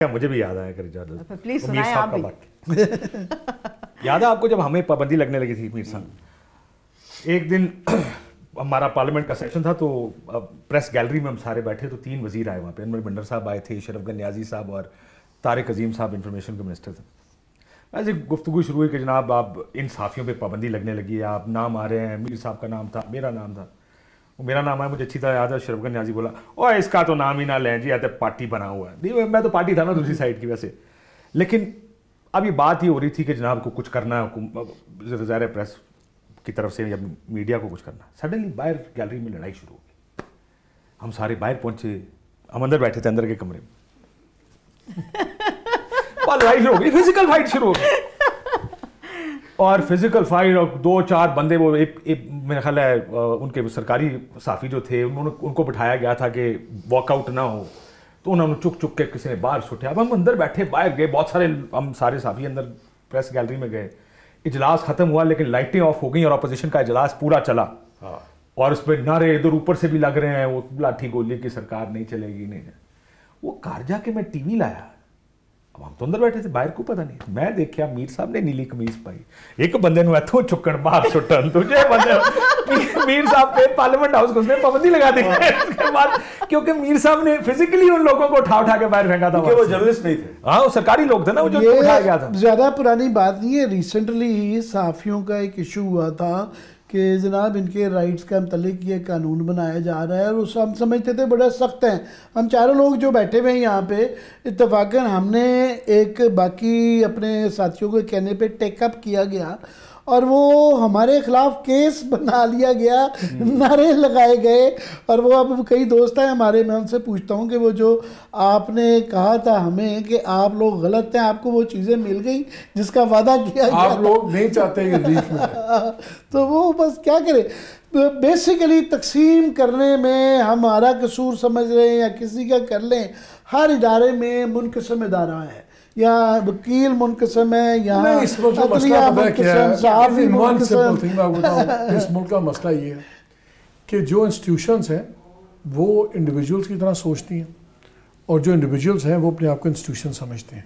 مجھے بھی یاد آیا کر اجازت, پلیز سنائیں آپ بھی. یاد ہے آپ کو جب ہمیں پابندی لگنے لگی تھی میر صاحب, ایک دن ہمارا پارلیمنٹ کا سیشن تھا تو پریس گیلری میں ہم سارے بیٹھے تو 3 وزیر آئے وہاں پہ, انور بنڈر صاحب آئے تھے, اشرف گنج نیازی صاحب اور طارق عظیم صاحب انفارمیشن کے منسٹر تھے. ایسے گفتگو شروع ہوئی کہ جناب آپ ان صحافیوں پہ پابندی لگنے لگی ہے, آپ نام آ رہے ہیں, میر صاحب کا نام تھا, میرا نام تھا, وہ میرا نام آیا مجھے اچھی طرح یاد ہے. اشرف گنج نیازی بولا او اس کا تو نام ہی نہ لیں جی, آتے پارٹی بنا ہوا ہے. نہیں میں تو پارٹی تھا نا دوسری سائڈ کی ویسے, لیکن اب یہ بات یہ ہو رہی تھی کہ جناب کو کچھ کرنا ہے, ظاہر پریس کی طرف سے یا میڈیا کو کچھ کرنا. سڈنلی باہر گیلری میں لڑائی شروع ہو گئی, ہم سارے باہر پہنچے, ہم اندر بیٹھے تھے اندر کے کمرے میں, لڑائی شروع ہو گئی, فزیکل فائٹ شروع ہو گئی. اور فزیکل فائٹ اور 2-4 بندے, وہ میرا خیال ہے ان کے سرکاری صحافی جو تھے ان کو بٹھایا گیا تھا کہ واک آؤٹ نہ ہو, تو انہوں نے چک چک کے کسی نے باہر سٹیا. اب ہم اندر بیٹھے, باہر گئے بہت سارے, ہم سارے صحافی اندر پریس گیلری میں گئے. اجلاس ختم ہوا لیکن لائٹیں آف ہو گئیں اور اپوزیشن کا اجلاس پورا چلا, اور اس پہ نعرے ادھر اوپر سے بھی لگ رہے ہیں, وہ لاٹھی گولی کی سرکار نہیں چلے گی نہیں. وہ گھر جا کے میں ٹی وی لایا, اب ہم تو اندر بیٹھے تھے, باہر کو پتہ نہیں, میں دیکھا میر صاحب نے نیلی قمیض پائی, ایک بندے نے اتوں چکن باہر سٹن, تجھے میر صاحب پہ پارلیمنٹ ہاؤس کو اس نے پابندی لگا دی اس کے بعد, کیونکہ میر صاحب نے فزیکلی ان لوگوں کو اٹھا کے باہر پھینکا تھا. وہ جرنلسٹ نہیں تھے, ہاں وہ سرکاری لوگ تھے نا, وہ جو اٹھایا گیا تھا. زیادہ پرانی بات نہیں ہے, ریسنٹلی ہی صحافیوں کا ایک ایشو ہوا تھا کہ جناب ان کے رائٹس کا متعلق یہ قانون بنایا جا رہا ہے, اور اس ہم سمجھتے تھے بڑا سخت ہیں. ہم چاروں لوگ جو بیٹھے ہوئے ہیں یہاں پہ, اتفاقاً ہم نے ایک باقی اپنے ساتھیوں کے کہنے پہ ٹیک اپ کیا گیا, اور وہ ہمارے خلاف کیس بنا لیا گیا, نعرے لگائے گئے. اور وہ اب کئی دوست ہیں ہمارے, میں ان سے پوچھتا ہوں کہ وہ جو آپ نے کہا تھا ہمیں کہ آپ لوگ غلط ہیں, آپ کو وہ چیزیں مل گئی جس کا وعدہ کیا گیا, آپ لوگ نہیں چاہتے کہ ریلیف میں, تو وہ بس کیا کرے. بیسیکلی تقسیم کرنے میں ہمارا قصور سمجھ رہے ہیں یا کسی کا کر لیں, ہر ادارے میں منقسم ادارہ ہے, یا وکیل منقسم ہے, یا اس ملک کا مسئلہ پتہ کیا ہے, اس ملک کا مسئلہ یہ ہے کہ جو انسٹیٹیوشنز ہیں وہ انڈیویجولز کی طرح سوچتی ہیں, اور جو انڈیویجولز ہیں وہ اپنے آپ کو انسٹیٹیوشن سمجھتے ہیں.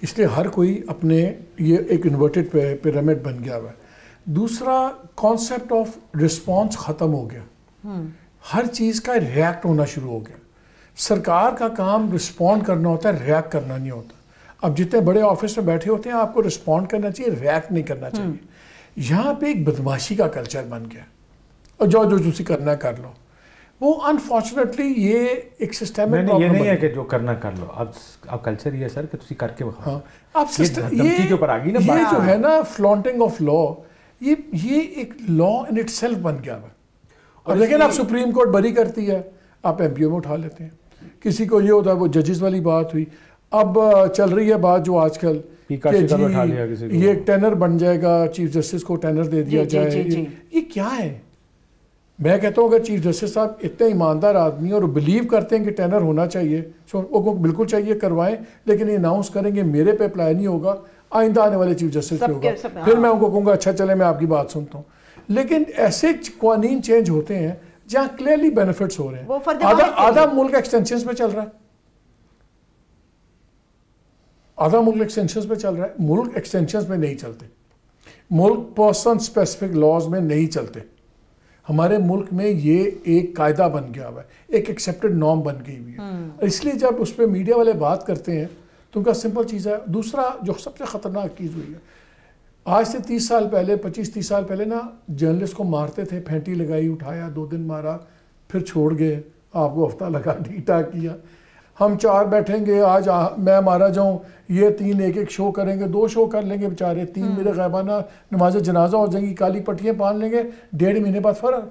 اس لیے ہر کوئی اپنے, یہ ایک انورٹڈ پیرامڈ بن گیا ہوا ہے. دوسرا کانسیپٹ آف رسپانس ختم ہو گیا, ہر چیز کا ریئیکٹ ہونا شروع ہو گیا. سرکار کا کام رسپونڈ کرنا ہوتا ہے, ریئیکٹ کرنا نہیں ہوتا. اب جتنے بڑے آفس میں بیٹھے ہوتے ہیں آپ کو رسپونڈ کرنا چاہیے, ریئیکٹ نہیں کرنا چاہیے. یہاں پہ ایک بدماشی کا کلچر بن گیا, اور جو تسی کرنا ہے کر لو. وہ انفارچونیٹلی یہ ایک سسٹم ہے, یہ نہیں ہے کہ جو کرنا کر لو, اب کلچر یہ ہے سر کہ تسی کر کے بخاؤ. اب دھمکی کے اوپر آ گئی نا, یہ جو ہے نا فلانٹنگ آف لا, یہ ایک لا ان اٹ سیلف بن گیا ہے. اور لیکن اب سپریم کورٹ بری کرتی ہے, آپ ایم پی او میں اٹھا لیتے ہیں. کسی کو یہ ہوتا ہے, وہ ججز والی بات ہوئی, اب چل رہی ہے بات جو آج کل کہ جی یہ ٹینر بن جائے گا, چیف جسٹس کو ٹینر دے دیا جائے. یہ کیا ہے؟ میں کہتا ہوں اگر چیف جسٹس صاحب اتنے ایماندار آدمی اور بلیو کرتے ہیں کہ ٹینر ہونا چاہیے, وہ کو بالکل چاہیے, کروائیں, لیکن یہ اناؤنس کریں گے میرے پہ اپلائی نہیں ہوگا, آئندہ آنے والے چیف جسٹس پہ ہوگا, پھر میں ان کو کہوں گا اچھا چلے میں آپ کی بات سنتا ہوں. لیکن ایسے قوانین چینج ہوتے ہیں جہاں کلیئرلی بینیفٹس ہو رہے ہیں. آدھا ملک ایکسٹینشنز پہ چل رہا ہے, آدھا ملک ایکسٹینشنز پہ چل رہا ہے. ملک ایکسٹینشنز میں نہیں چلتے, ملک پرسن اسپیسیفک لاز میں نہیں چلتے. ہمارے ملک میں یہ ایک قاعدہ بن گیا ہوا ہے, ایک ایکسیپٹڈ نارم بن گئی ہوئی ہے. اس لیے جب اس پہ میڈیا والے بات کرتے ہیں تو ان کا سمپل چیز ہے. دوسرا جو سب سے خطرناک چیز ہوئی ہے, آج سے 30 سال پہلے 25-30 سال پہلے نا جرنلسٹ کو مارتے تھے, پھینٹی لگائی, اٹھایا, 2 دن مارا, پھر چھوڑ گئے, آپ کو ہفتہ لگا ٹھیک ٹھاک کیا. ہم 4 بیٹھیں گے, آج میں مارا جاؤں, یہ 3 ایک شو کریں گے, 2 شو کر لیں گے بیچارے, 3 میرے غیبانہ نماز جنازہ ہو جائیں گی, کالی پٹیاں باندھ لیں گے, 1.5 مہینے بعد فرق.